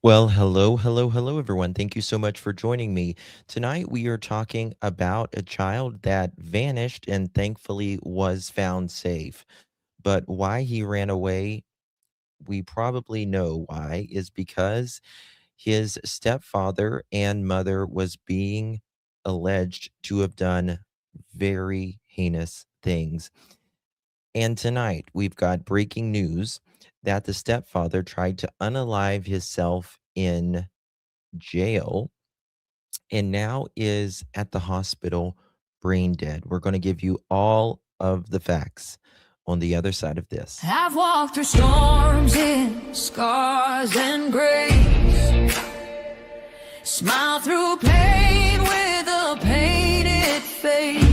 Well, hello, everyone. Thank you so much for joining me. Tonight, we are talking about a child that vanished and thankfully was found safe. But why he ran away, we probably know why, is because his stepfather and mother was being alleged to have done very heinous things. And tonight, we've got breaking news that the stepfather tried to unalive himself in jail and now is at the hospital brain dead. We're going to give you all of the facts on the other side of this. I've walked through storms in scars and grace. Smile through pain with a painted face.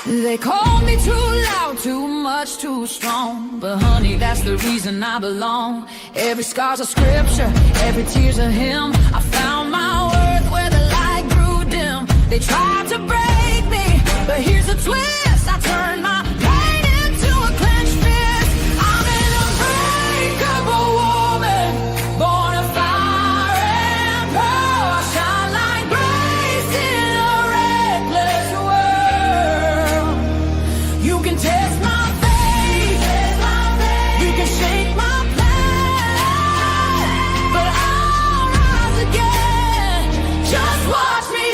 They call me too loud, too much, too strong. But honey, that's the reason I belong. Every scar's a scripture, every tear's a hymn. I found my worth where the light grew dim. They tried to break me, but here's a twist. I turned my pain into a clenched fist. I'm an unbreakable woman, born of fire and pearl. I shine like grace in a reckless world. You can test my faith, you can shake my plan, but I'll rise again. Just watch me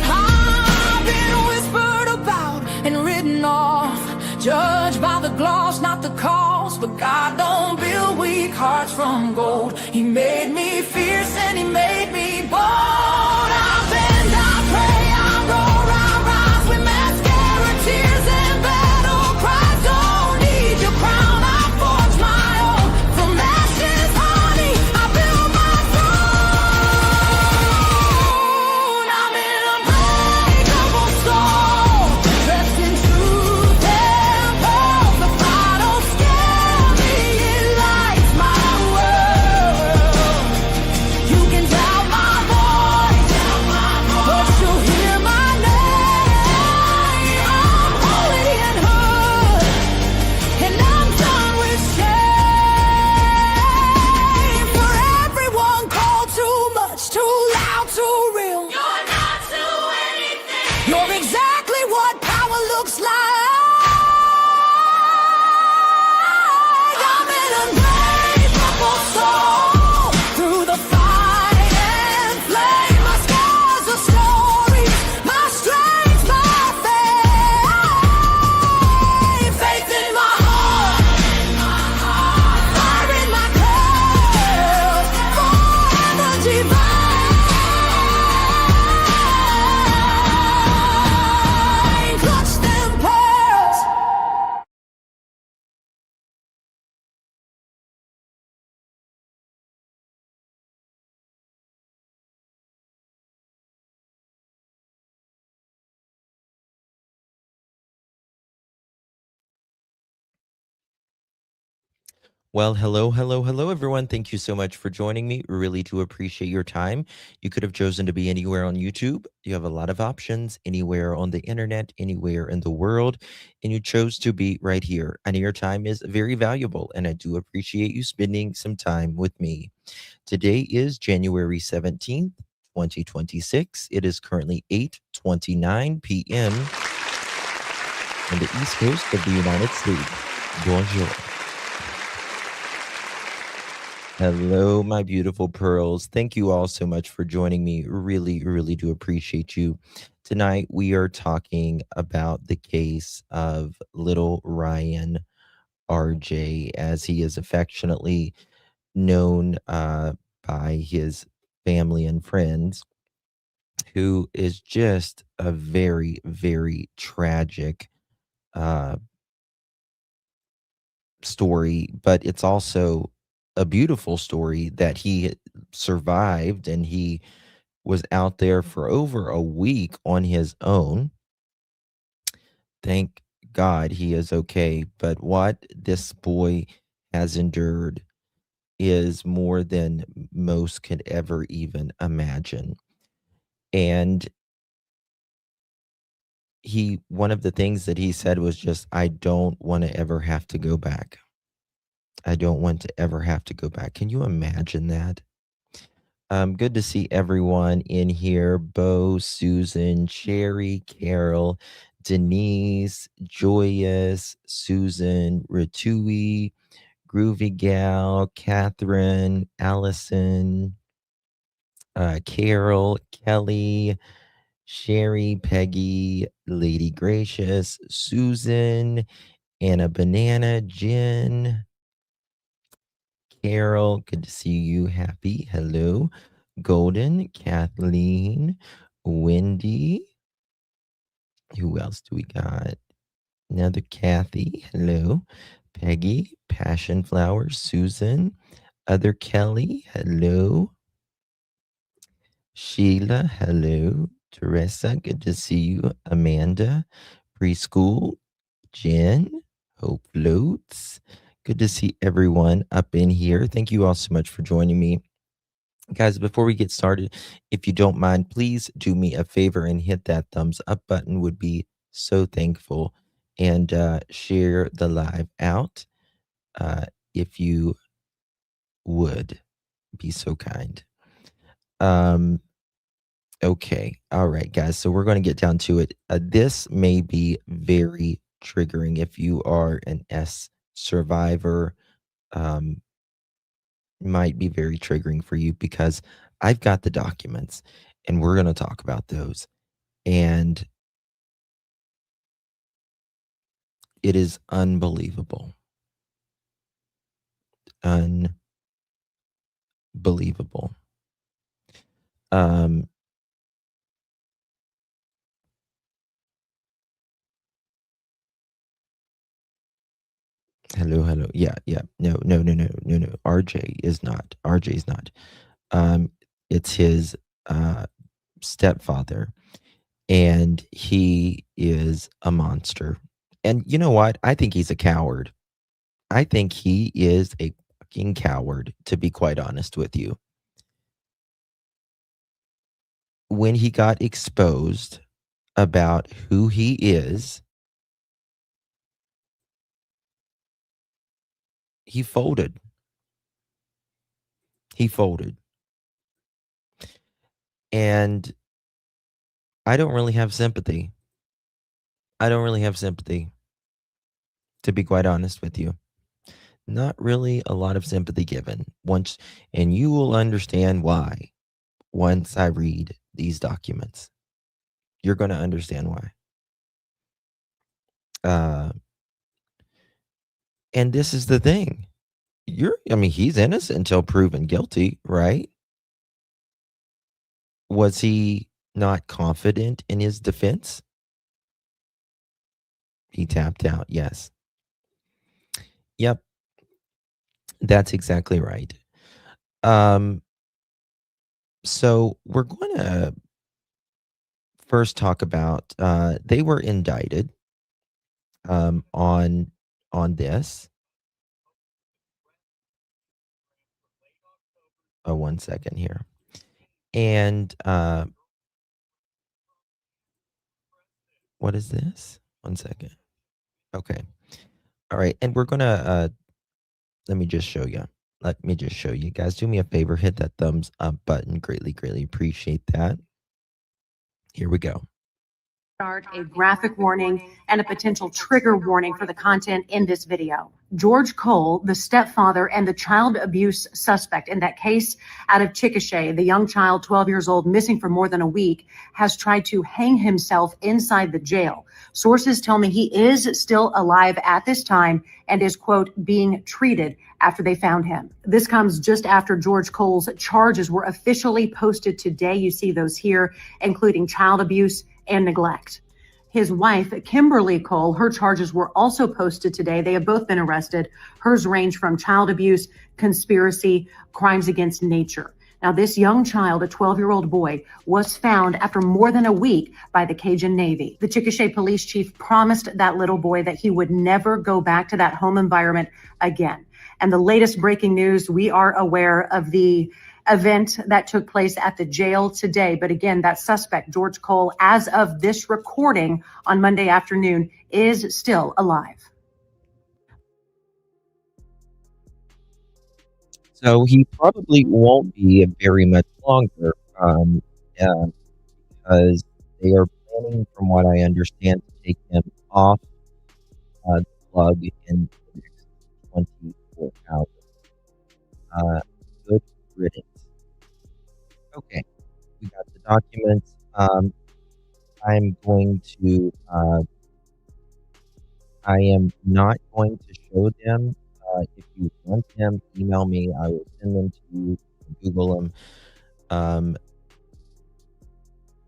I've been whispered about and written off, judged by the gloss, not the cost. But God don't build weak hearts from gold. He made me fierce and he made me bold. I bend, I pray, I roar, I rise with mascara, tears and battle cries. Don't need your crown, I forge my own. From ashes, honey, I build my throne. I'm an unbreakable soul, dressed in truth and pearls. The fire don't scare me, it lights my world. You can doubt my voice, but you'll hear my name. I'm holy and hood, and I'm done with shame. For everyone called too much, too loud, too real. You're not to anything. You're exactly what power looks like. I'm an unbreakable soul, through the fight and flame. My scars are stories, my strength, my faith. Faith in my heart, fire in my curls, forever divine. Clutch them pearls. Well, hello, everyone. Thank you so much for joining me. Really do appreciate your time. You could have chosen to be anywhere on YouTube. You have a lot of options, anywhere on the internet, anywhere in the world, and you chose to be right here. And your time is very valuable, and I do appreciate you spending some time with me. Today is January 17th, 2026. It is currently 8:29 p.m. on the East Coast of the United States. Bonjour. Hello, my beautiful pearls. Thank you all so much for joining me. Really do appreciate you. Tonight, we are talking about the case of little Ryan RJ, as he is affectionately known by his family and friends, who is just a very tragic uh, story, but it's also a beautiful story that he survived and he was out there for over a week on his own. Thank God he is okay. But what this boy has endured is more than most could ever even imagine. And one of the things that he said was just, I don't want to ever have to go back. I don't want to ever have to go back. Can you imagine that? Good to see everyone in here. Bo, Susan, Sherry, Carol, Denise, Joyous, Susan, Ratui, Groovy Gal, Catherine, Allison, Carol, Kelly, Sherry, Peggy, Lady Gracious, Susan, Anna Banana, Jen, Carol, good to see you. Happy, hello. Golden, Kathleen, Wendy. Who else do we got? Another Kathy, hello. Peggy, Passion Flowers, Susan, other Kelly, hello. Sheila, hello. Teresa, good to see you. Amanda, Preschool, Jen, Hope Floats. Good to see everyone up in here. Thank you all so much for joining me. Guys, before we get started, if you don't mind, please do me a favor and hit that thumbs up button. Would be so thankful. And share the live out if you would be so kind. Okay. All right, guys. So we're going to get down to it. This may be very triggering if you are an S survivor. Might be very triggering for you because I've got the documents and we're going to talk about those. And it is unbelievable. Unbelievable. Hello, hello. Yeah, yeah. No, no, no, no, no, no. RJ is not. RJ is not. It's his stepfather, and he is a monster. And you know what? I think he's a coward. I think he is a fucking coward, to be quite honest with you. When he got exposed about who he is, he folded. He folded. And I don't really have sympathy. I don't really have sympathy, to be quite honest with you. Not really a lot of sympathy given once, and you will understand why once I read these documents. You're going to understand why. And this is the thing. He's innocent until proven guilty, right? Was he not confident in his defense? He tapped out, yes. Yep. That's exactly right. So we're going to first talk about they were indicted on this. Oh, 1 second here. And what is this? 1 second. Okay. All right. And we're going to let me just show you. Let me just show you. Guys, do me a favor, hit that thumbs up button. Greatly, greatly appreciate that. Here we go. A graphic warning and a potential trigger warning for the content in this video. George Cole, the stepfather and the child abuse suspect in that case out of Chickasha, the young child, 12 years old, missing for more than a week, has tried to hang himself inside the jail. Sources tell me he is still alive at this time and is, quote, being treated after they found him. This comes just after George Cole's charges were officially posted today. You see those here, including child abuse and neglect. His wife, Kimberly Cole, her charges were also posted today. They have both been arrested. Hers range from child abuse, conspiracy, crimes against nature. Now, this young child, a 12-year-old boy, was found after more than a week by the Cajun Navy. The Chickasha police chief promised that little boy that he would never go back to that home environment again. And the latest breaking news, we are aware of the event that took place at the jail today. But again, that suspect, George Cole, as of this recording on Monday afternoon, is still alive. So he probably won't be very much longer, uh, because they are planning, from what I understand, to take him off the plug in the next 24 hours. Uh, Good riddance. Okay, we got the documents. I'm going to, I am not going to show them. If you want them, email me. I will send them to you. Google them. Um,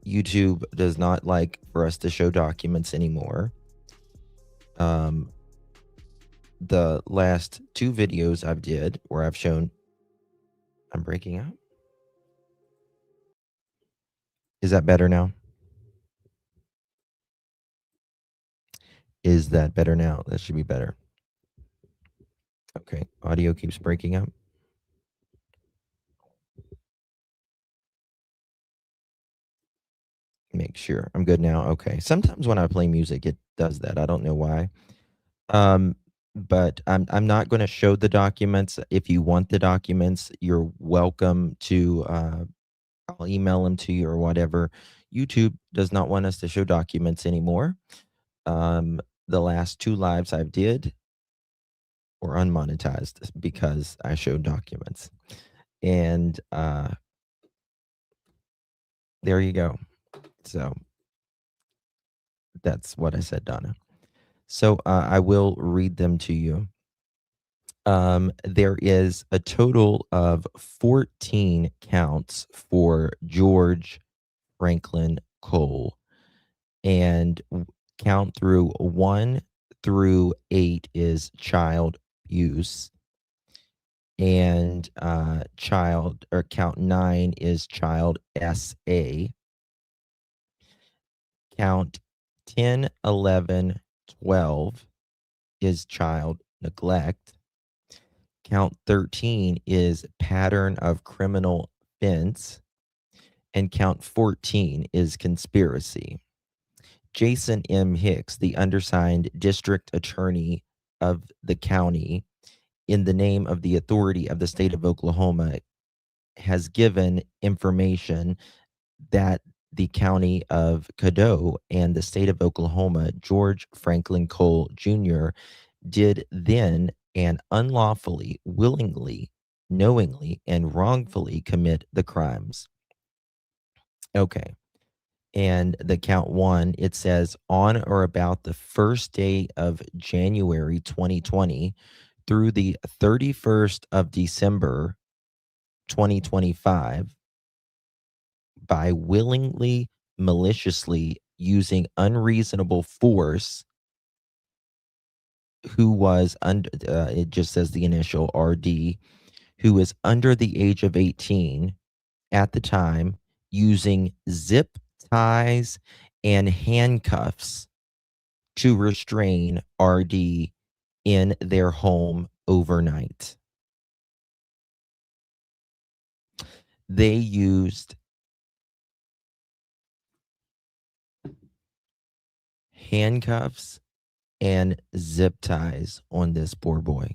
YouTube does not like for us to show documents anymore. The last two videos I've did where I've shown, I'm breaking out. Is that better now? Is that better now? That should be better. Okay, audio keeps breaking up. Make sure I'm good now. Okay. Sometimes when I play music, it does that. I don't know why. Um, but I'm not going to show the documents. If you want the documents, you're welcome to. I'll email them to you or whatever. YouTube does not want us to show documents anymore. The last two lives I've did were unmonetized because I showed documents, and there you go. So that's what I said, Donna. So I will read them to you. There is a total of 14 counts for George Franklin Cole, and count through 1 through 8 is child abuse, and child or count 9 is child SA, count 10, 11, 12 is child neglect. Count 13 is pattern of criminal offense, and count 14 is conspiracy. Jason M. Hicks, the undersigned district attorney of the county, in the name of the authority of the state of Oklahoma, has given information that the county of Caddo and the state of Oklahoma, George Franklin Cole Jr., did then and unlawfully, willingly, knowingly, and wrongfully commit the crimes. Okay. And the count 1, it says on or about the first day of January 2020 through the 31st of December 2025, by willingly, maliciously using unreasonable force, who was under, it just says the initial RD, who is under the age of 18 at the time, using zip ties and handcuffs to restrain RD in their home overnight. They used handcuffs and zip ties on this poor boy.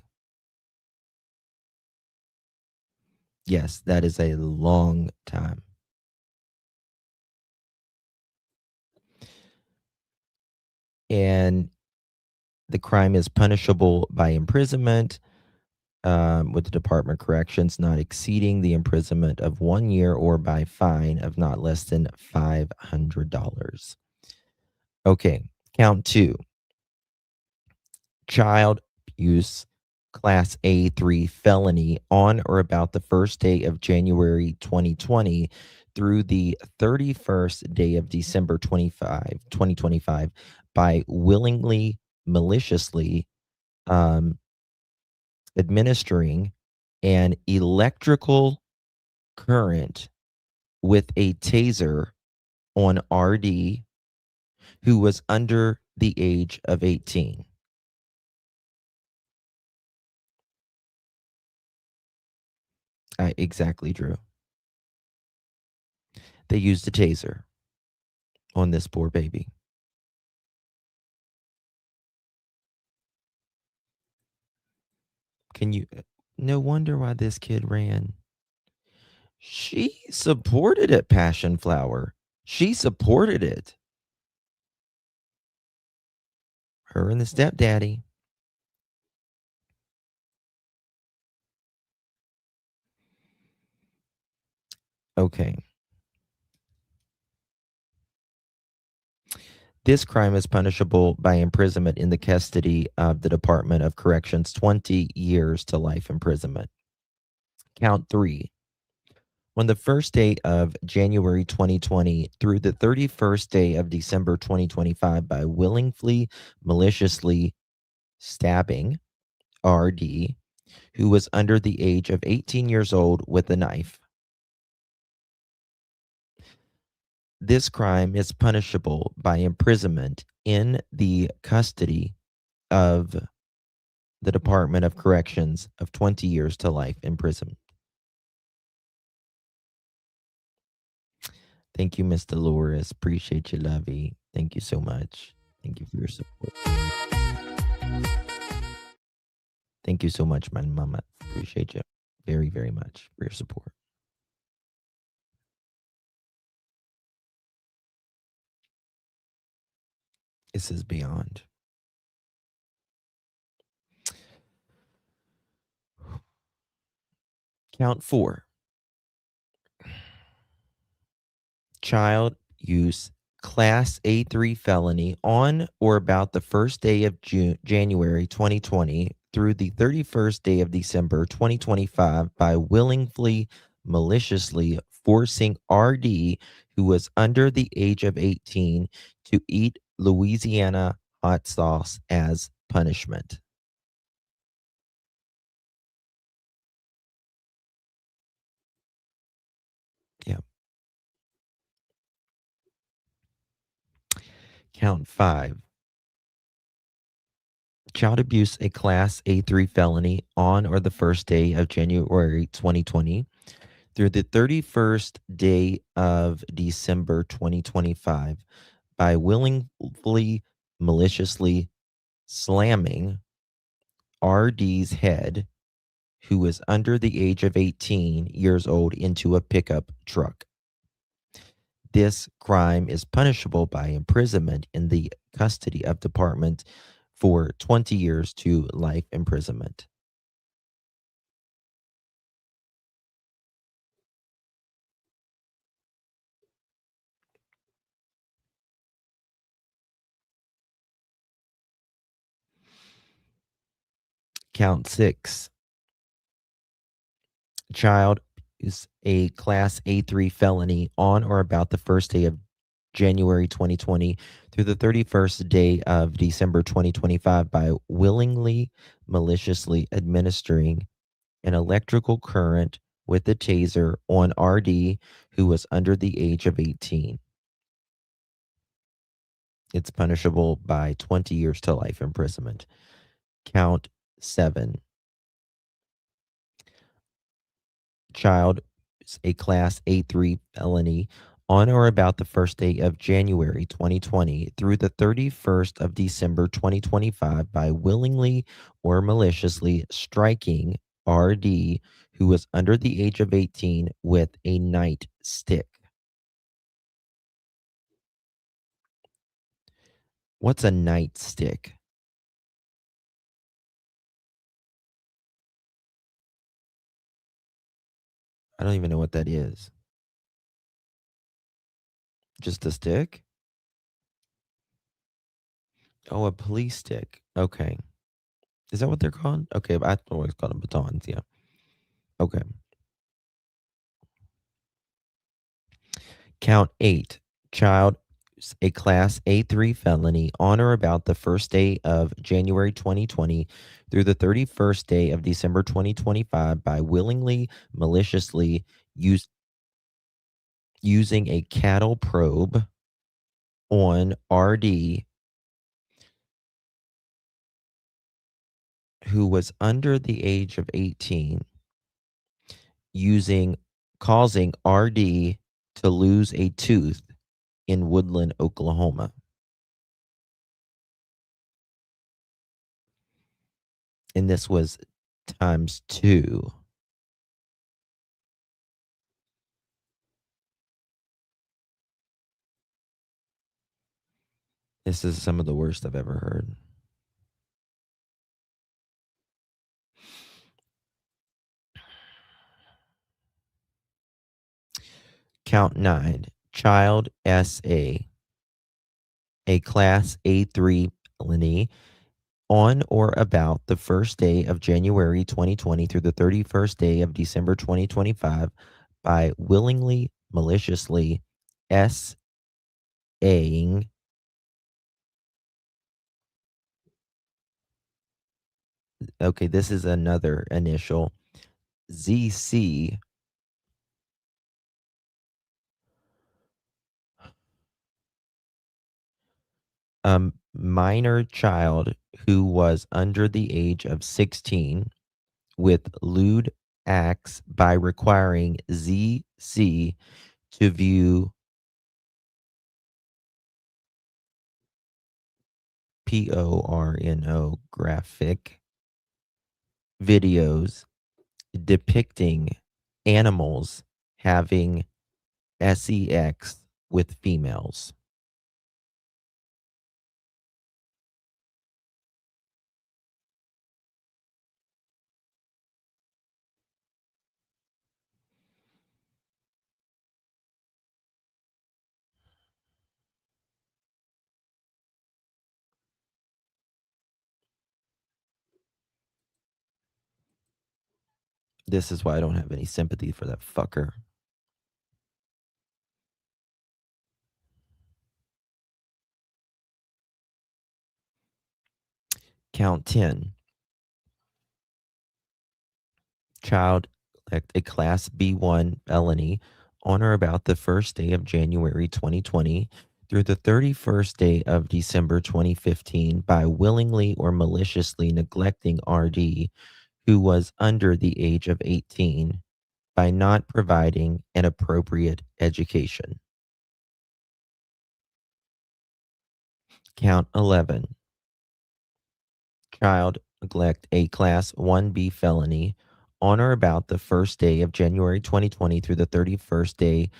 Yes, that is a long time. And the crime is punishable by imprisonment, with the Department of Corrections not exceeding the imprisonment of 1 year, or by fine of not less than $500. Okay, count 2. Child abuse, class A3 felony, on or about the first day of January 2020 through the 31st day of December 2025, by willingly, maliciously administering an electrical current with a taser on RD, who was under the age of 18. Exactly, Drew. They used a taser on this poor baby. Can you no wonder why this kid ran. She supported it, Passion Flower. She supported it. Her and the stepdaddy. Okay. This crime is punishable by imprisonment in the custody of the Department of Corrections, 20 years to life imprisonment. Count three. On the first day of January 2020 through the 31st day of December 2025, by willingly, maliciously stabbing RD, who was under the age of 18 years old, with a knife. This crime is punishable by imprisonment in the custody of the Department of Corrections of 20 years to life in prison. Thank you, Miss Dolores. Appreciate you, Lovey. Thank you so much. Thank you for your support. Thank you so much, my mama. Appreciate you very, very much for your support. This is beyond. Count four. Child use class A3 felony on or about the first day of January 2020 through the 31st day of December 2025 by willingly, maliciously forcing RD, who was under the age of 18, to eat Louisiana hot sauce as punishment. Yeah. Count five. Child abuse, a class A3 felony on or the first day of January 2020 through the 31st day of December 2025 by willingly, maliciously slamming RD's head, who was under the age of 18 years old, into a pickup truck. This crime is punishable by imprisonment in the custody of department for 20 years to life imprisonment. Count six. Child is a class A3 felony on or about the first day of January 2020 through the 31st day of December 2025 by willingly, maliciously administering an electrical current with a taser on RD, who was under the age of 18. It's punishable by 20 years to life imprisonment. Count seven. Child is a class A3 felony on or about the first day of January 2020 through the 31st of December 2025 by willingly or maliciously striking RD, who was under the age of 18, with a nightstick. What's a nightstick? I don't even know what that is. Just a stick? Oh, a police stick. Okay. Is that what they're called? Okay, I always call them batons. Yeah. Okay. Count eight. Child, a class A3 felony on or about the first day of January 2020 through the 31st day of December 2025 by willingly, maliciously using a cattle probe on RD, who was under the age of 18, using causing RD to lose a tooth in Woodland, Oklahoma. And this was times two. This is some of the worst I've ever heard. Count 9. Child a Class A3 felony on or about the first day of January 2020 through the 31st day of December 2025 by willingly, maliciously S.A.ing. Okay, this is another initial. ZC, minor child who was under the age of 16 with lewd acts by requiring ZC to view porno graphic videos depicting animals having sex with females. This is why I don't have any sympathy for that fucker. Count 10. Child a Class B1 felony on or about the first day of January 2020 through the 31st day of December 2015 by willingly or maliciously neglecting RD who was under the age of 18 by not providing an appropriate education. Count 11. Child neglect a Class 1B felony on or about the first day of January 2020 through the 31st day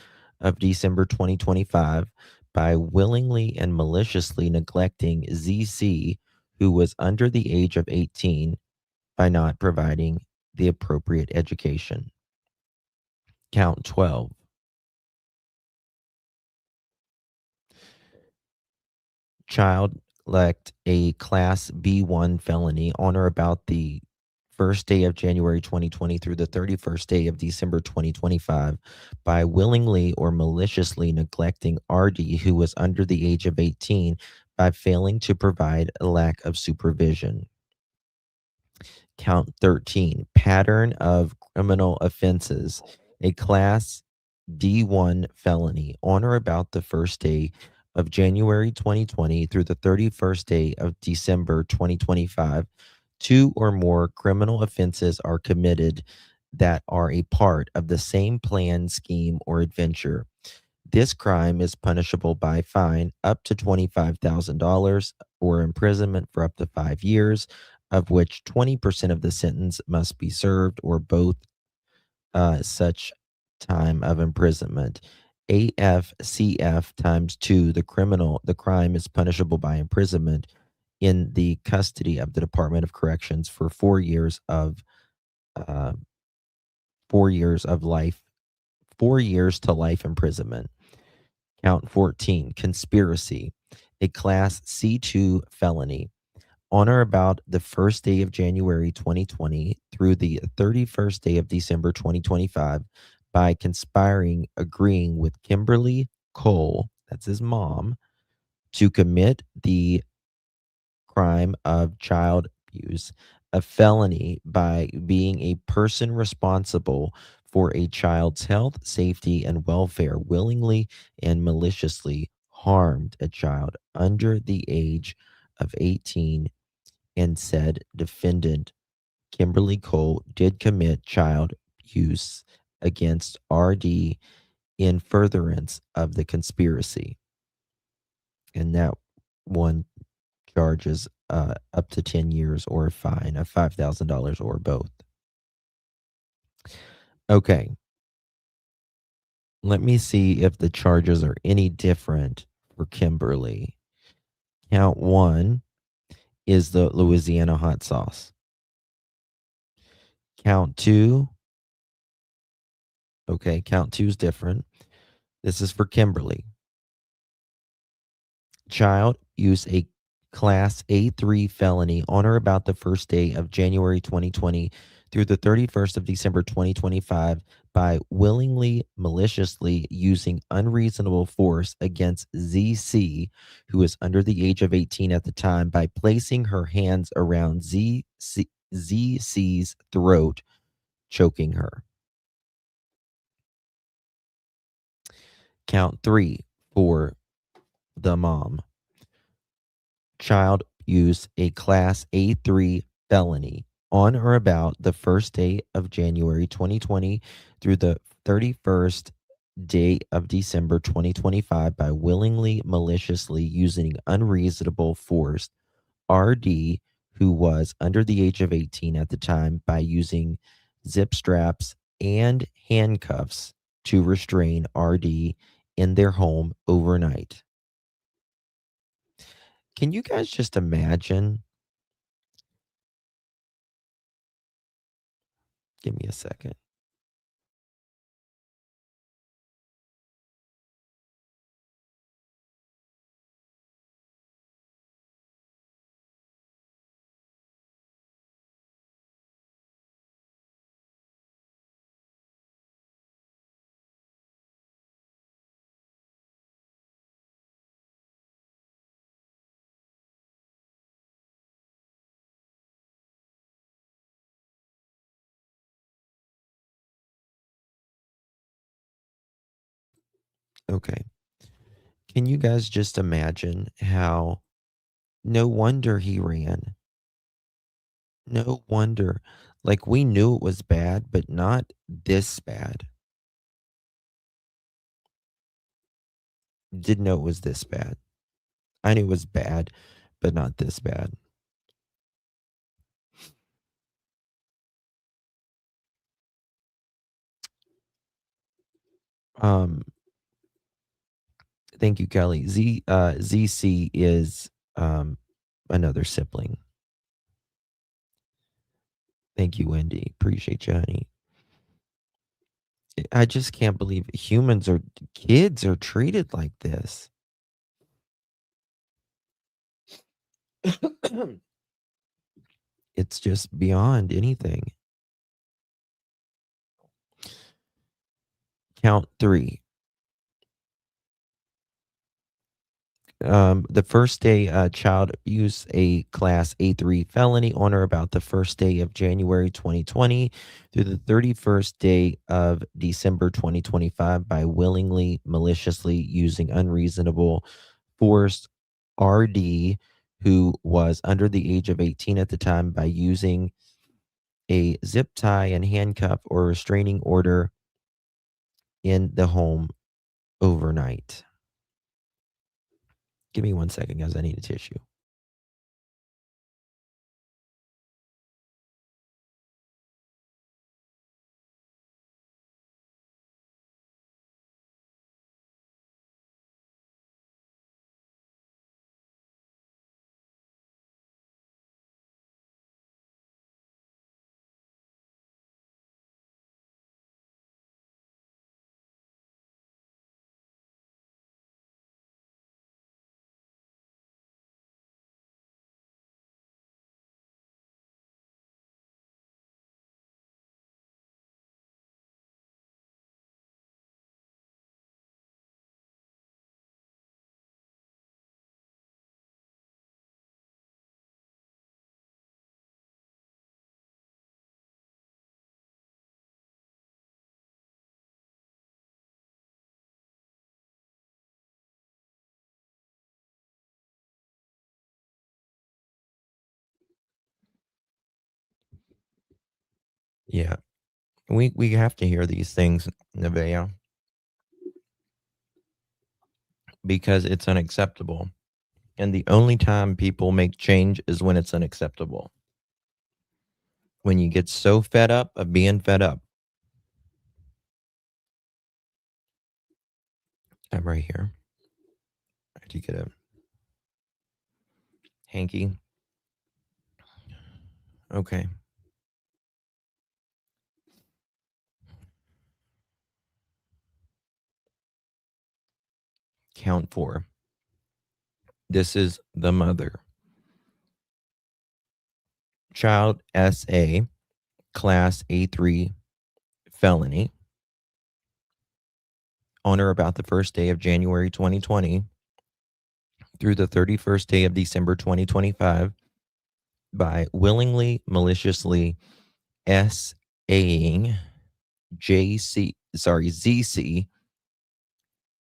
of December 2025 by willingly and maliciously neglecting ZC, who was under the age of 18, by not providing the appropriate education. Count 12. Child elect a Class B1 felony on or about the first day of January 2020 through the 31st day of December 2025 by willingly or maliciously neglecting RD who was under the age of 18 by failing to provide a lack of supervision. Count 13. Pattern of criminal offenses. A Class D1 felony on or about the first day of January 2020 through the 31st day of December 2025. Two or more criminal offenses are committed that are a part of the same plan, scheme, or adventure. This crime is punishable by fine up to $25,000 or imprisonment for up to 5 years, of which 20% of the sentence must be served or both such time of imprisonment. AFCF times two, the crime is punishable by imprisonment in the custody of the Department of Corrections for 4 years of uh, 4 years of life, 4 years to life imprisonment. Count 14, conspiracy, a Class C2 felony on or about the first day of January 2020 through the 31st day of December 2025 by conspiring, agreeing with Kimberly Cole, that's his mom, to commit the crime of child abuse, a felony by being a person responsible for a child's health, safety, and welfare, willingly and maliciously harmed a child under the age of 18, and said defendant, Kimberly Cole, did commit child abuse against RD in furtherance of the conspiracy. And that one charges up to 10 years or a fine of $5,000 or both. Okay, let me see if the charges are any different for Kimberly. Count one is the Louisiana hot sauce. Count two, okay, count two is different. This is for Kimberly. Child used a Class A3 felony on or about the first day of January 2020 through the 31st of December 2025 by willingly, maliciously using unreasonable force against ZC, who was under the age of 18 at the time, by placing her hands around ZC's throat, choking her. Count three for the mom. Child used a Class A3 felony on or about the first day of January 2020 through the 31st day of December 2025 by willingly, maliciously using unreasonable force. RD, who was under the age of 18 at the time, by using zip straps and handcuffs to restrain RD in their home overnight. Can you guys just imagine? Give me a second. Okay. Can you guys just imagine how no wonder he ran? No wonder. Like, we knew it was bad, but not this bad. Didn't know it was this bad. I knew it was bad, but not this bad. Um, thank you, Kelly. ZC is another sibling. Thank you, Wendy. Appreciate you, honey. I just can't believe kids are treated like this. It's just beyond anything. Count three. The first day child used a Class A3 felony on or about the first day of January 2020 through the 31st day of December 2025 by willingly, maliciously using unreasonable force. RD, who was under the age of 18 at the time, by using a zip tie and handcuff or restraining order in the home overnight. Give me 1 second, guys. I need a tissue. Yeah. We have to hear these things, Nevaeh. because it's unacceptable. And the only time people make change is when it's unacceptable. When you get so fed up of being fed up. I'm right here. Did you get a hanky? Okay. Count four. This is the mother. Child SA, Class A3 felony on or about the first day of January 2020 through the 31st day of December 2025 by willingly, maliciously SAing ZC,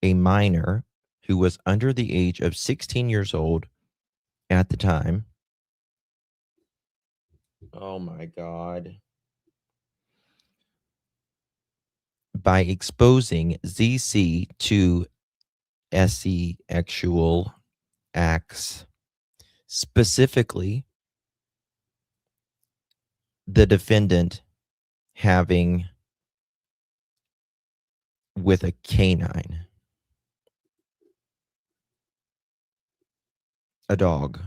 a minor who was under the age of 16 years old at the time. Oh my God. By exposing ZC to sexual acts, specifically the defendant having with a canine, a dog.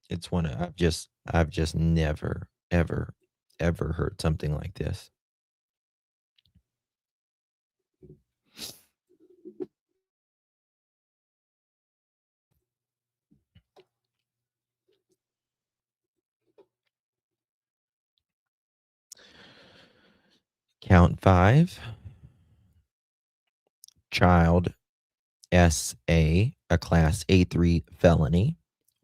It's one of I've just never ever heard something like this. Count five. Child a Class A3 felony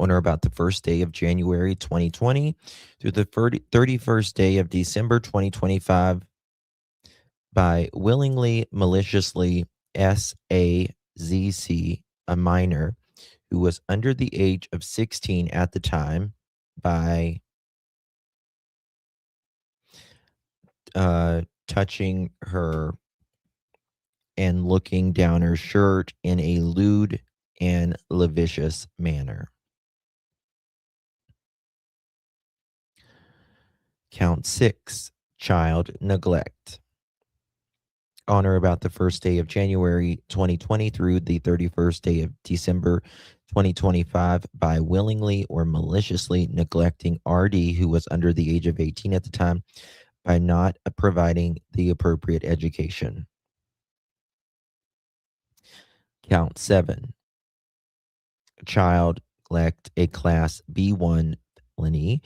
on or about the first day of January 2020 through the 31st day of December 2025 by willingly, maliciously SAZC, a minor who was under the age of 16 at the time, by touching her and looking down her shirt in a lewd and lascivious manner. Count six, child neglect. On or about the first day of January 2020 through the 31st day of December 2025 by willingly or maliciously neglecting RD, who was under the age of 18 at the time, by not providing the appropriate education. Count seven, child neglect, a Class B1 felony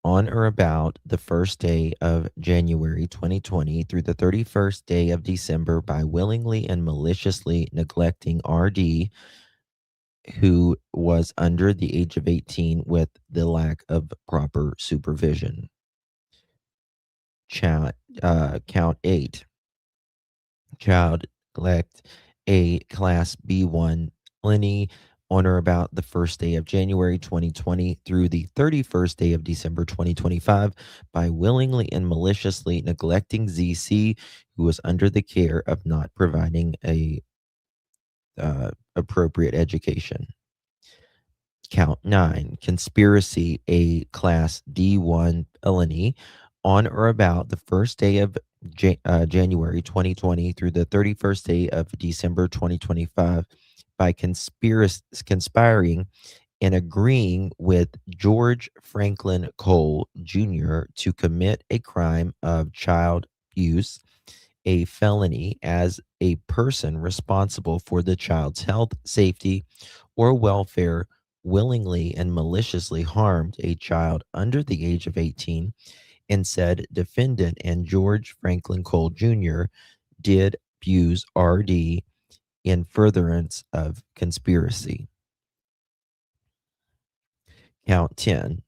on or about the first day of January 2020 through the 31st day of December by willingly and maliciously neglecting RD, who was under the age of 18 with the lack of proper supervision. Count eight, child neglect, a Class B1 felony on or about the first day of January 2020 through the 31st day of December 2025 by willingly and maliciously neglecting ZC, who was under the care of not providing a appropriate education. Count nine, conspiracy, a Class D1 felony on or about the first day of January 2020 through the 31st day of December 2025 by conspiring and agreeing with George Franklin Cole Jr. to commit a crime of child abuse, a felony, as a person responsible for the child's health, safety, or welfare, willingly and maliciously harmed a child under the age of 18 and said defendant and George Franklin Cole Jr. did abuse RD in furtherance of conspiracy. Count 10.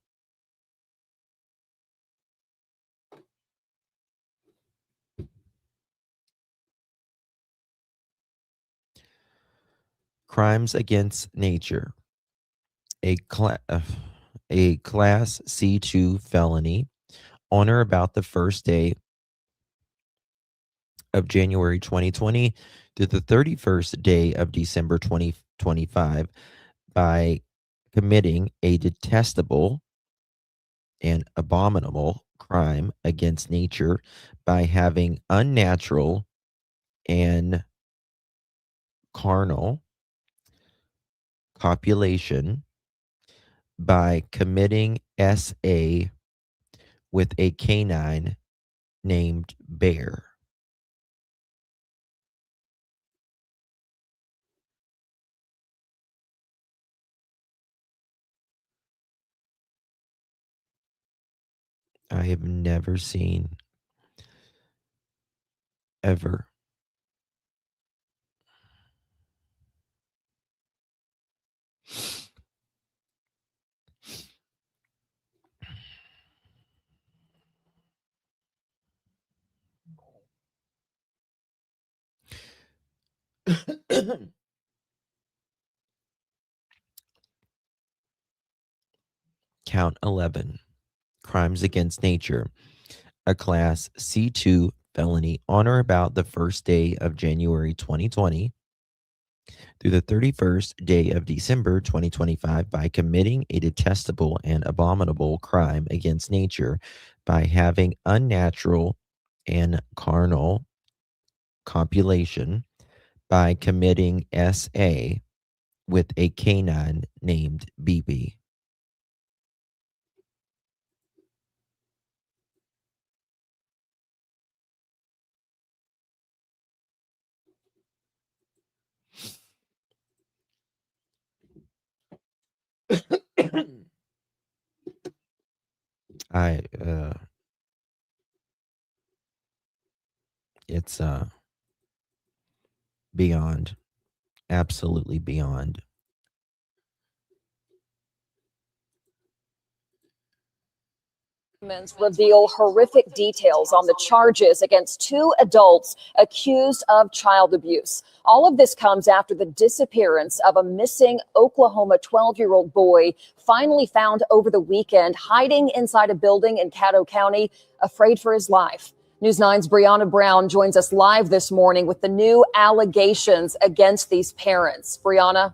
Crimes against nature. A, a class C2 felony on or about the first day of January 2020 to the 31st day of December 2025 by committing a detestable and abominable crime against nature by having unnatural and carnal copulation, by committing SA with a canine named Bear. I have never seen ever. Count 11. Crimes against nature. A class C2 felony on or about the first day of January 2020 through the 31st day of December 2025 by committing a detestable and abominable crime against nature by having unnatural and carnal copulation, by committing SA with a canine named BB. I it's beyond, absolutely beyond. Reveal horrific details on the charges against two adults accused of child abuse. All of this comes after the disappearance of a missing Oklahoma 12-year-old boy, finally found over the weekend hiding inside a building in Caddo County, afraid for his life. News 9's Brianna Brown joins us live this morning with the new allegations against these parents. Brianna?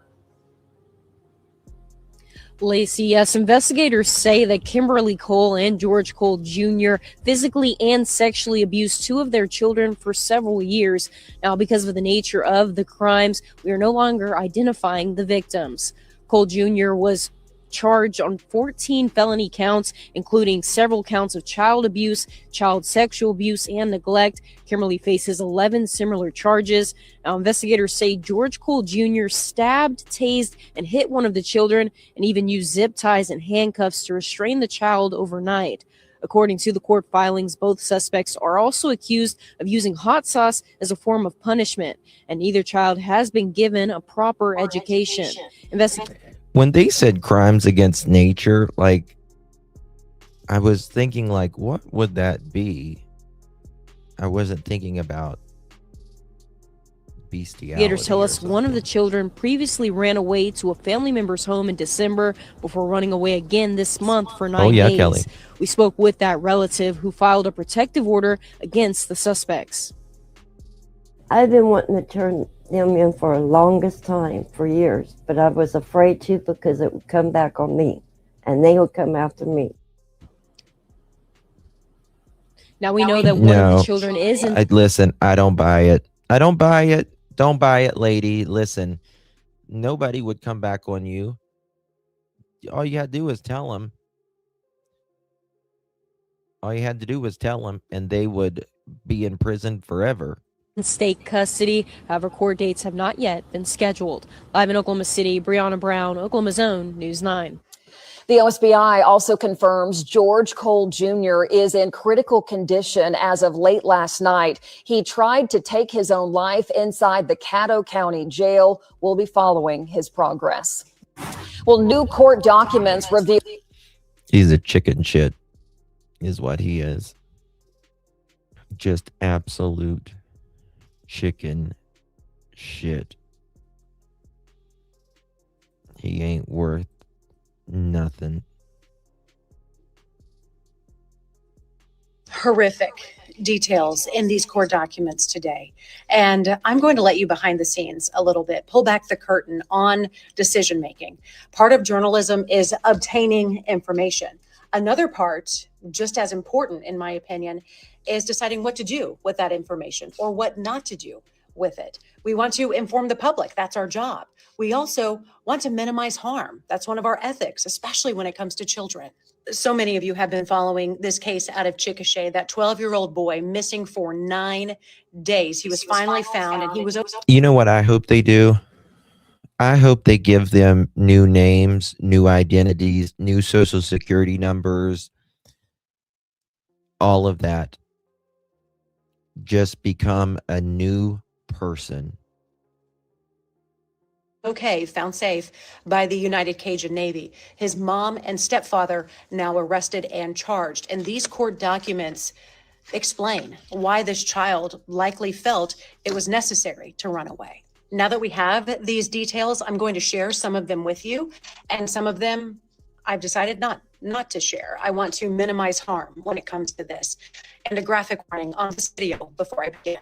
Lacey, yes, investigators say that Kimberly Cole and George Cole Jr. physically and sexually abused two of their children for several years. Now, because of the nature of the crimes, we are no longer identifying the victims. Cole Jr. was charged on 14 felony counts, including several counts of child abuse, child sexual abuse, and neglect. Kimberly faces 11 similar charges. Now, investigators say George Cole Jr. stabbed, tased, and hit one of the children, and even used zip ties and handcuffs to restrain the child overnight. According to the court filings, both suspects are also accused of using hot sauce as a form of punishment, and neither child has been given a proper education. When they said crimes against nature, like, I was thinking, like, what would that be? I wasn't thinking about bestiality. Investigators tell us one of the children previously ran away to a family member's home in December before running away again this month for 9 days. Kelly. We spoke with that relative who filed a protective order against the suspects. I've been wanting to turn them in for the longest time, for years, but I was afraid to because it would come back on me and they would come after me. Now we know that one of the children is in. Listen, I don't buy it. I don't buy it. Don't buy it, lady. Listen, nobody would come back on you. All you had to do was tell them. All you had to do was tell them, and they would be in prison forever. In state custody. However, court dates have not yet been scheduled. Live in Oklahoma City, Brianna Brown, Oklahoma's Own News 9. The OSBI also confirms George Cole Jr. is in critical condition as of late last night. He tried to take his own life inside the Caddo County Jail. We'll be following his progress. Well, new court documents reveal He's a chicken shit, is what he is. Just absolute chicken shit. He ain't worth nothing. Horrific details in these court documents today. And I'm going to let you behind the scenes a little bit, pull back the curtain on decision making. Part of journalism is obtaining information. Another part, just as important in my opinion, is deciding what to do with that information or what not to do with it. We want to inform the public. That's our job. We also want to minimize harm. That's one of our ethics, especially when it comes to children. So many of you have been following this case out of Chickasha, that 12-year-old boy missing for 9 days. He was finally found and he was... You know what I hope they do? I hope they give them new names, new identities, new social security numbers, all of that. Just become a new person. Okay, found safe by the United Cajun Navy. His mom and stepfather now arrested and charged. And these court documents explain why this child likely felt it was necessary to run away. Now that we have these details, I'm going to share some of them with you, and some of them I've decided not to share. I want to minimize harm when it comes to this. And a graphic warning on this video before I begin.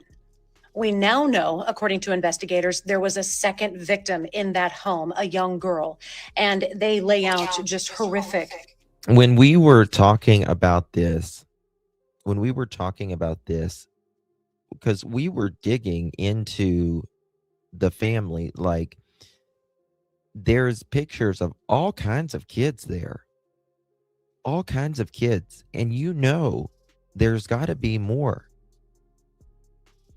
We now know, according to investigators, there was a second victim in that home, a young girl, and they lay out just horrific. When we were talking about this, because we were digging into the family, like there's pictures of all kinds of kids there, all kinds of kids, and there's got to be more.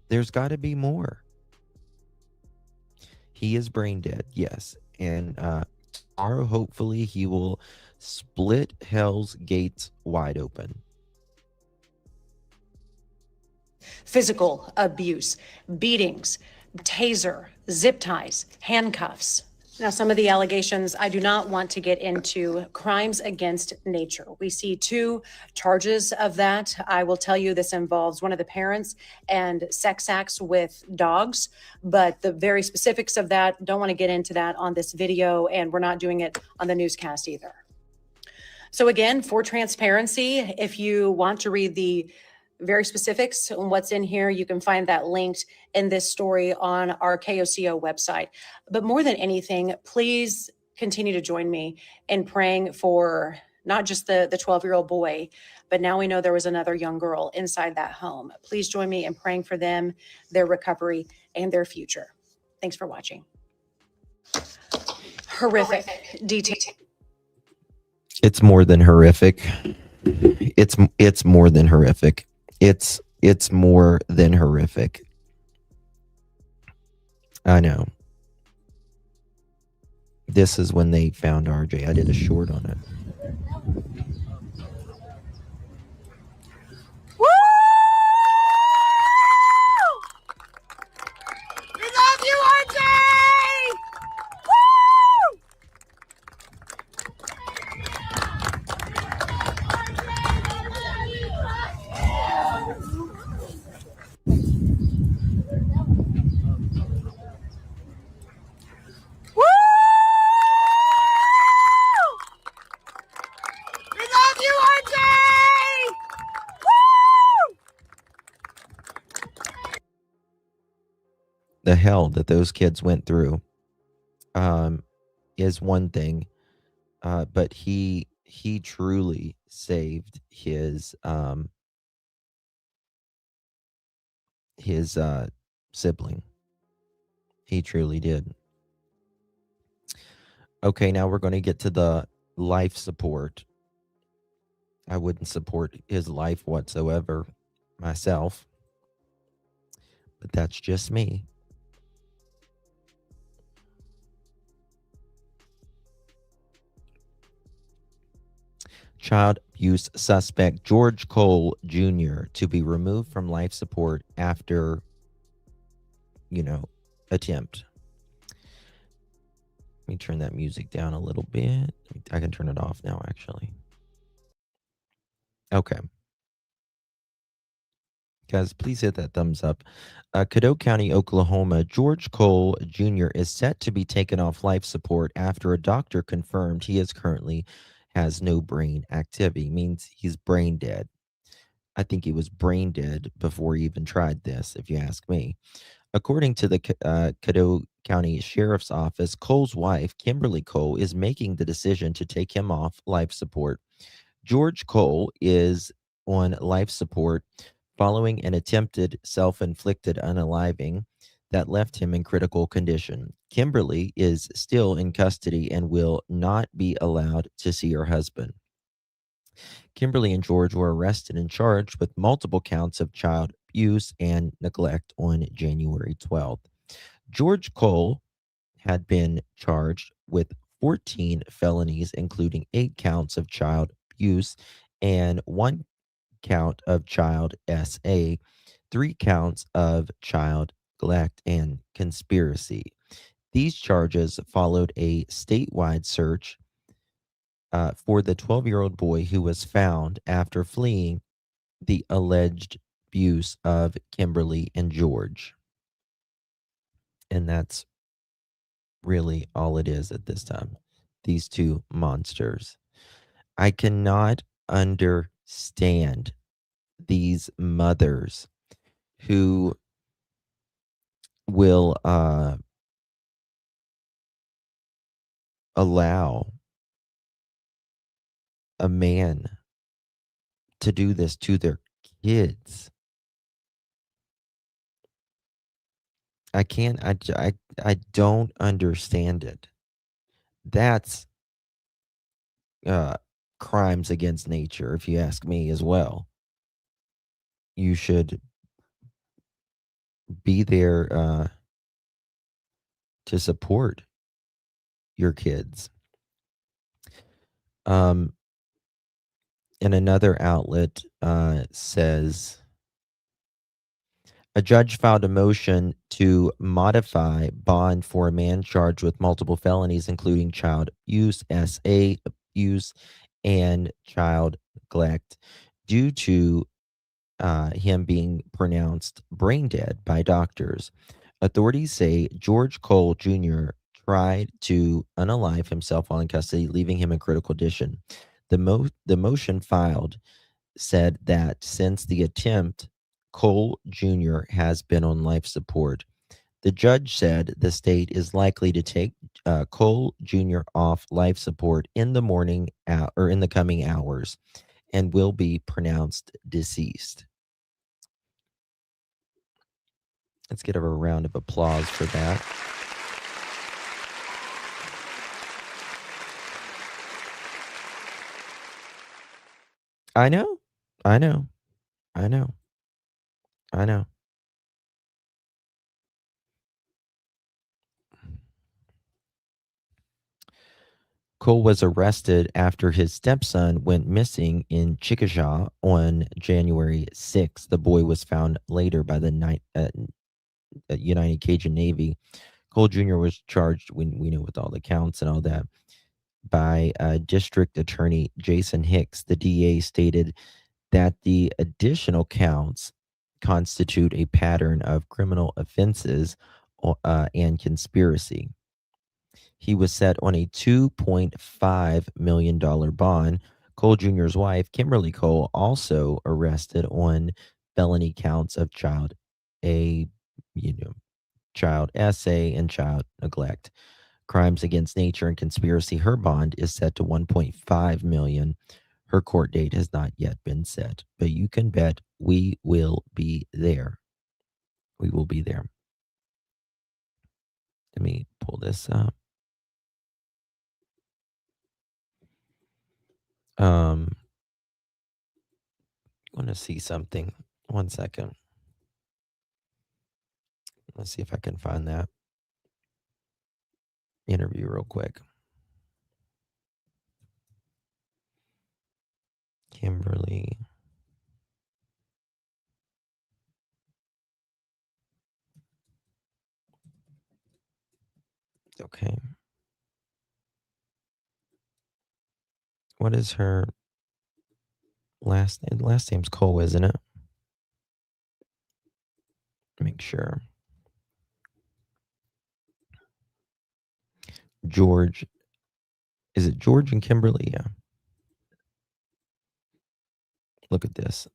There's got to be more. He is brain dead, yes. And tomorrow, hopefully, he will split hell's gates wide open. Physical abuse, beatings, taser, zip ties, handcuffs. Now, some of the allegations, I do not want to get into crimes against nature. We see 2 charges of that. I will tell you this involves one of the parents and sex acts with dogs, but the very specifics of that, don't want to get into that on this video, and we're not doing it on the newscast either. So again, for transparency, if you want to read the very specifics on what's in here, you can find that linked in this story on our KOCO website. But more than anything, please continue to join me in praying for not just the 12-year-old boy, but now we know there was another young girl inside that home. Please join me in praying for them, their recovery, and their future. Thanks for watching. Horrific detail. It's more than horrific. It's more than horrific. It's more than horrific. I know. This is when they found RJ. I did a short on it. Woo! We love you, RJ! Woo! Woo! We love you, RJ! Woo! The hell that those kids went through is one thing, but he truly saved his sibling. He truly did. Okay, now we're going to get to the life support. I wouldn't support his life whatsoever myself, but that's just me. Child abuse suspect George Cole Jr. to be removed from life support after, you know, attempt. Let me turn that music down a little bit. I can turn it off now, actually. Okay. Guys, please hit that thumbs up. Caddo County, Oklahoma, George Cole Jr. is set to be taken off life support after a doctor confirmed he is currently has no brain activity, means he's brain dead. I think he was brain dead before he even tried this, if you ask me. According to the Caddo County Sheriff's Office, Cole's wife, Kimberly Cole, is making the decision to take him off life support. George Cole is on life support following an attempted self inflicted unaliving that left him in critical condition. Kimberly is still in custody and will not be allowed to see her husband. Kimberly and George were arrested and charged with multiple counts of child abuse and neglect on January 12th. George Cole had been charged with 14 felonies, including 8 counts of child abuse and 1 count of child SA, 3 counts of child neglect and conspiracy. These charges followed a statewide search for the 12-year-old boy who was found after fleeing the alleged abuse of Kimberly and George. And that's really all it is at this time. These two monsters. I cannot understand these mothers who will allow a man to do this to their kids. I can't, I don't understand it. That's uh, crimes against nature, if you ask me as well. You should be there to support your kids. Um, and another outlet says a judge filed a motion to modify bond for a man charged with multiple felonies, including child abuse, SA abuse, and child neglect, due to him being pronounced brain dead by doctors. Authorities say George Cole Jr. tried to unalive himself while in custody, leaving him in critical condition. The motion filed said that since the attempt, Cole Jr. has been on life support. The judge said the state is likely to take Cole Jr. off life support in the morning or in the coming hours and will be pronounced deceased. Let's give a round of applause for that. I know. I know. I know. I know. Cole was arrested after his stepson went missing in Chickasha on January 6th. The boy was found later by the United Cajun Navy. Cole Jr. was charged, we know, with all the counts and all that, by District Attorney Jason Hicks. The DA stated that the additional counts constitute a pattern of criminal offenses and conspiracy. He was set on a $2.5 million bond. Cole Jr.'s wife, Kimberly Cole, also arrested on felony counts of child A, child SA, and child neglect. Crimes against nature and conspiracy. Her bond is set to 1.5 million. Her court date has not yet been set, but you can bet we will be there. We will be there. Let me pull this up. I want to see something. 1 second. Let's see if I can find that interview real quick. Kimberly. Okay. What is her last name? Last name's Cole, isn't it? Make sure. George. Is it George and Kimberly? Yeah. Look at this.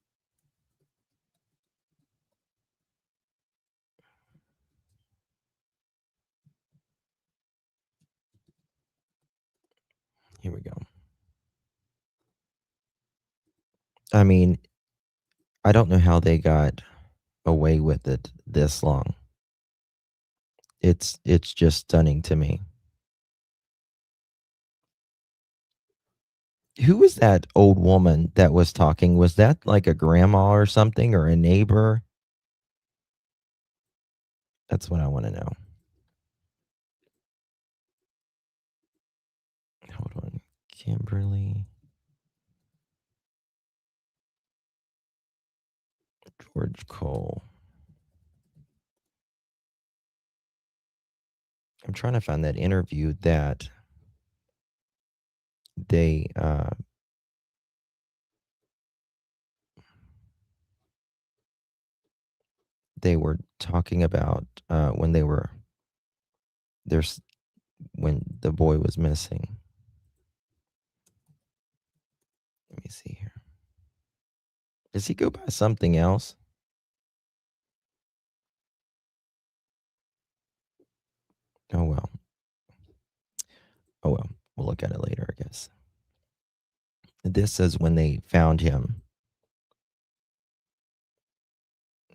Here we go. I mean, I don't know how they got away with it this long. It's just stunning to me. Who was that old woman that was talking? Was that like a grandma or something or a neighbor? That's what I want to know. Hold on. Kimberly, George Cole. I'm trying to find that interview that they they were talking about when they were there's when the boy was missing. Let me see here. Does he go by something else? Oh well. Oh well. We'll look at it later, I guess. This says when they found him.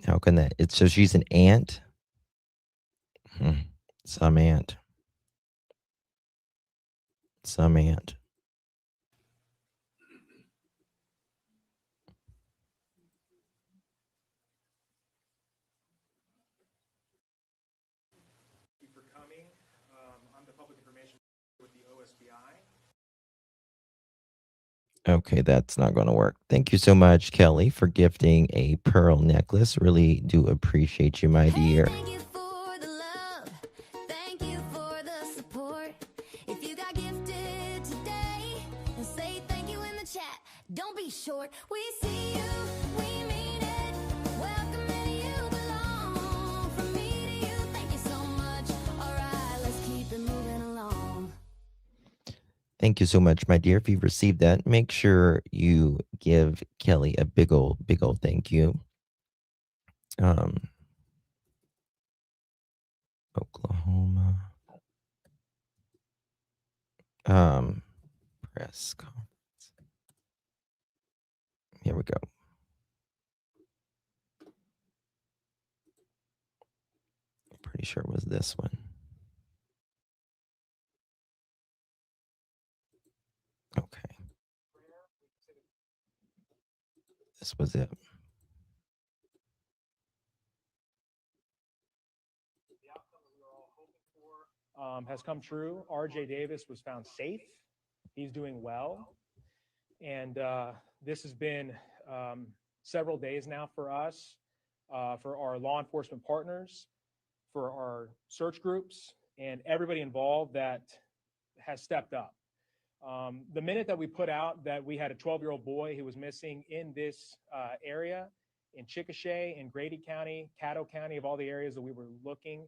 How can that? It's so she's an aunt. Hmm. Some aunt. Some aunt. For coming. I'm the public information with the OSBI. Okay, that's not going to work. Thank you so much, Kelly, for gifting a pearl necklace. Really do appreciate you, my dear. Thank you for the love. Thank you for the support. If you got gifted today, then say thank you in the chat. Don't be short. We see you. We mean it. Welcome and you belong. From me to you, thank you so much. All right, let's keep it moving along. Thank you so much, my dear. If you've received that, make sure you give Kelly a big old thank you. Oklahoma. Press conference. Here we go. I'm pretty sure it was this one. Okay. This was it. The outcome that we were all hoping for has come true. RJ Davis was found safe. He's doing well. And this has been several days now for us, for our law enforcement partners, for our search groups, and everybody involved that has stepped up. The minute that we put out that we had a 12-year-old boy who was missing in this area, in Chickasha, in Grady County, Caddo County, of all the areas that we were looking,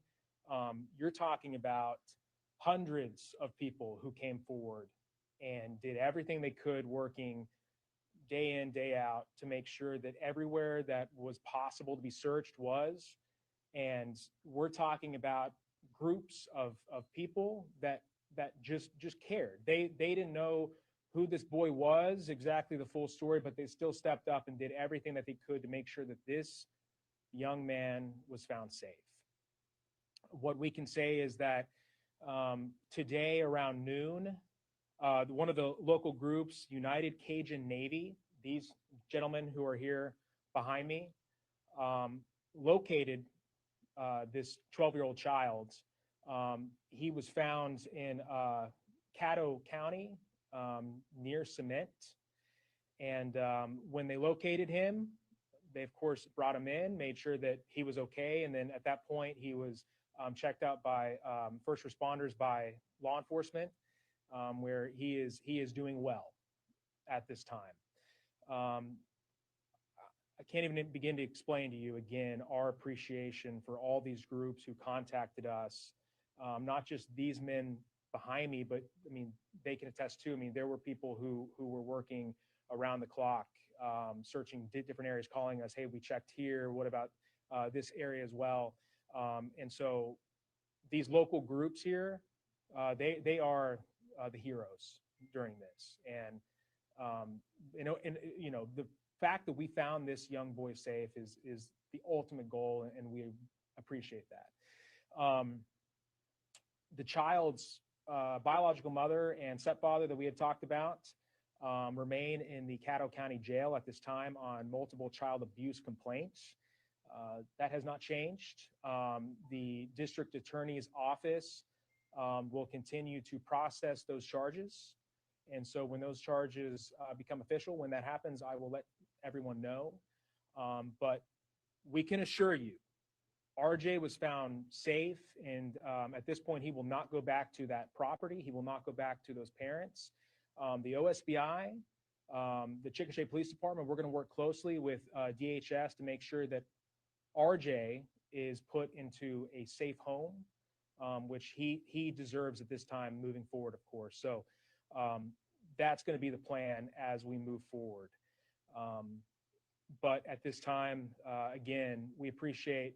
you're talking about hundreds of people who came forward and did everything they could, working day in, day out, to make sure that everywhere that was possible to be searched was. And we're talking about groups of people that just cared. They didn't know who this boy was, exactly the full story, but they still stepped up and did everything that they could to make sure that this young man was found safe. What we can say is that today around noon, one of the local groups, United Cajun Navy, these gentlemen who are here behind me, located this 12-year-old child. He was found in Caddo County, near Cement. And when they located him, they of course brought him in, made sure that he was okay, and then at that point he was checked out by first responders, by law enforcement, where he is doing well at this time. Um, I can't even begin to explain to you again our appreciation for all these groups who contacted us, not just these men behind me, but I mean they can attest too. I mean there were people who were working around the clock, searching different areas, calling us, "Hey, we checked here. What about this area as well?" And so these local groups here, they are the heroes during this, and the fact that we found this young boy safe is the ultimate goal, and we appreciate that. The child's biological mother and stepfather that we had talked about remain in the Caddo County Jail at this time on multiple child abuse complaints. That has not changed. The district attorney's office will continue to process those charges. And so when those charges become official, when that happens, I will let everyone know. But we can assure you, RJ was found safe. And at this point, he will not go back to that property. He will not go back to those parents. The OSBI, the Chickasha Police Department, we're going to work closely with DHS to make sure that RJ is put into a safe home, which he deserves at this time moving forward, of course. So that's going to be the plan as we move forward. But at this time, again, we appreciate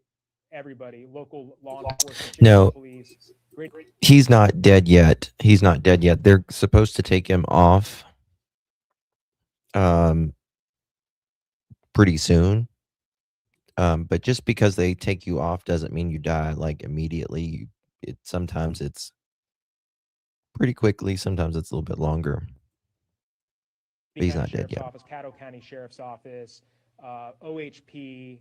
everybody, local law enforcement, No, police. Great. he's not dead yet. He's not dead yet. They're supposed to take him off pretty soon. But just because they take you off doesn't mean you die like immediately. Sometimes it's pretty quickly, sometimes it's a little bit longer. But he's not dead Sheriff's yet. Office, Caddo County Sheriff's Office, OHP,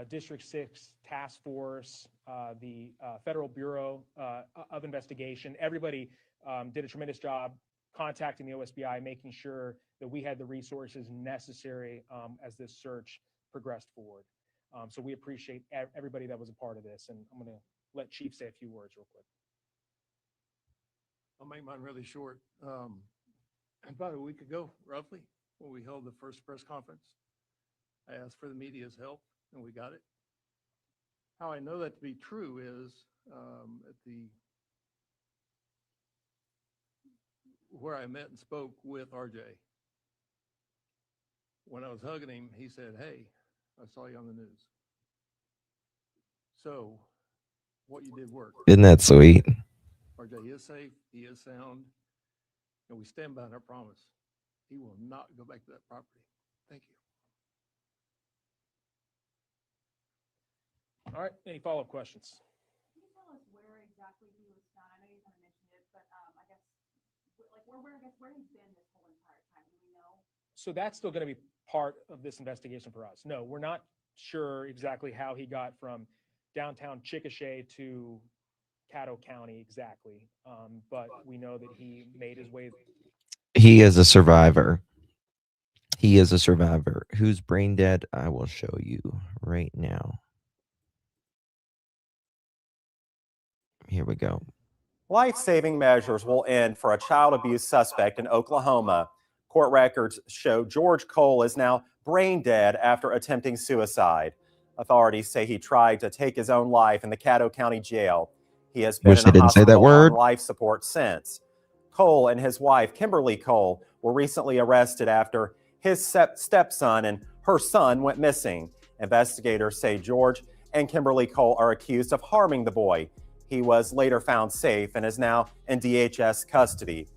District 6 Task Force, the Federal Bureau of Investigation. Everybody did a tremendous job contacting the OSBI, making sure that we had the resources necessary as this search progressed forward. So we appreciate everybody that was a part of this. And I'm going to let Chief say a few words real quick. I'll make mine really short. About a week ago, roughly, when we held the first press conference, I asked for the media's help, and we got it. How I know that to be true is where I met and spoke with RJ. When I was hugging him, he said, "Hey, I saw you on the news." So what you did worked. Isn't that sweet? RJ is safe, he is sound, and we stand by our promise. He will not go back to that property. Thank you. All right. Any follow-up questions? Can you tell us where exactly he was found? I know you kind of mentioned it, but I guess where he's been this whole entire time. Do we know? So that's still going to be part of this investigation for us. No, we're not sure exactly how he got from downtown Chickasha to Caddo County exactly, but we know that he made his way. He is a survivor. He is a survivor. Who's brain dead? I will show you right now. Here we go. Life-saving measures will end for a child abuse suspect in Oklahoma. Court records show George Cole is now brain dead after attempting suicide. Authorities say he tried to take his own life in the Caddo County Jail. He has been in a hospital on life support since. Cole and his wife, Kimberly Cole, were recently arrested after his stepson and her son went missing. Investigators say George and Kimberly Cole are accused of harming the boy. He was later found safe and is now in DHS custody.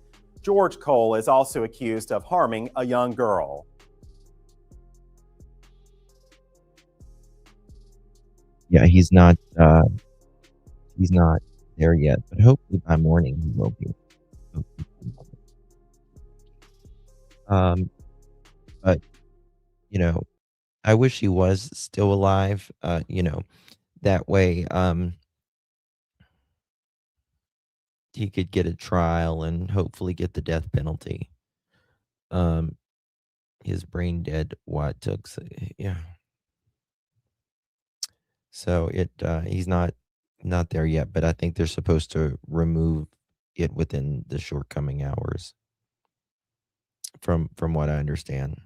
George Cole is also accused of harming a young girl. Yeah, he's not there yet, but hopefully by morning he will be. But you know, I wish he was still alive. That way, he could get a trial and hopefully get the death penalty. his brain dead. What took? Yeah. So he's not there yet, but I think they're supposed to remove it within the short coming hours. From what I understand,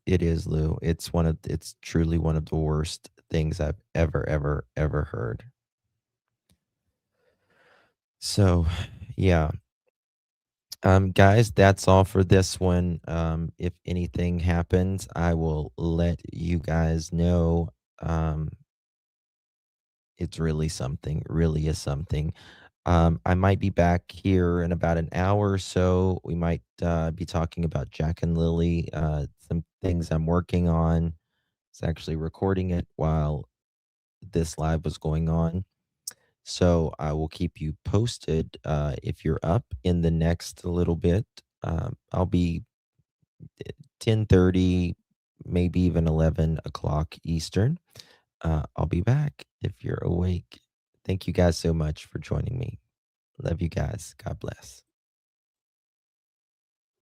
it is, Lou. It's truly one of the worst things I've ever heard. So, yeah. Guys, that's all for this one. If anything happens, I will let you guys know. Um, it's really something, really is something. I might be back here in about an hour or so. We might be talking about Jack and Lily, some things I'm working on. It's actually recording it while this live was going on. So I will keep you posted if you're up in the next little bit. I'll be 10:30, maybe even 11 o'clock Eastern. I'll be back if you're awake. Thank you guys so much for joining me. Love you guys. God bless.